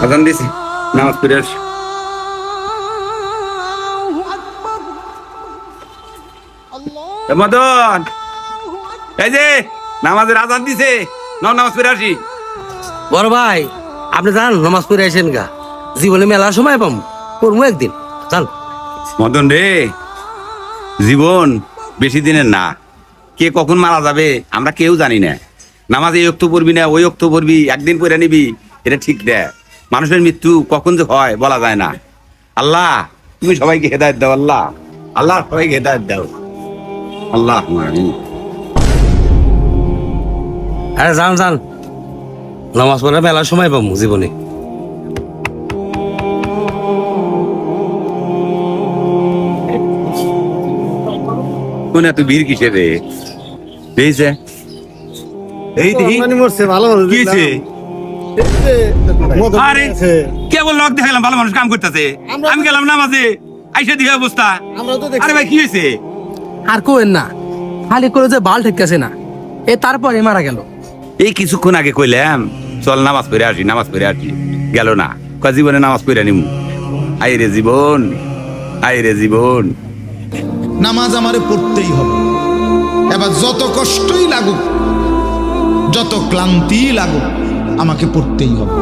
আজান দিছি, নামাজ পড়ে আসি। মদন, এই যে নামাজের আজান দিছে, নামাজ পড়ে আসি। বড় ভাই, আপনি যান নামাজ পড়ে আসেন গা। জীবনে মেলার সময় পাম, পড়বো একদিন। যান। মদন রে, জীবন বেশি দিনের না, কে কখন মারা যাবে আমরা কেউ জানি না। নামাজ এই অক্ত পড়বি না, ওই অক্ত পড়বি, একদিন পড়ে নিবি, এটা ঠিক দেয়। মানুষের মৃত্যু কখন যে হয় বলা যায় না। আল্লাহ তুমি সবাইকে হেদায়েত দাও, আল্লাহ আল্লাহ সবাইকে হেদায়েত দাও, আল্লাহ। আরে যান যান, নামাজ পড়ে মেলার সময় পাবো জীবনে। কোন এত ভিড় কিসের রে? পেয়েছে এই দেখি কি হয়েছে? আরে কেবল লোক দেখালাম ভালো মানুষ কাম করতেছে, আমি গেলাম নামাজে, আইসা দিয়ে অবস্থা। আরে ভাই কি হয়েছে? আর কোয়েন না, খালি করে যে বাল ঠেকাছে না, তারপরে মারা গেল। এই কিছুক্ষণ আগে কইলাম চল নামাজ পড়ে আসি, নামাজ পড়ে আসি, গেল না। কয় জীবনে নামাজ পড়ে নিমু। আই রে জীবন, আই রে জীবন। নামাজ আমারে পড়তেই হবে। এবার যত কষ্টই লাগুক, যত ক্লান্তি লাগুক, আমাকে পড়তেই হবে।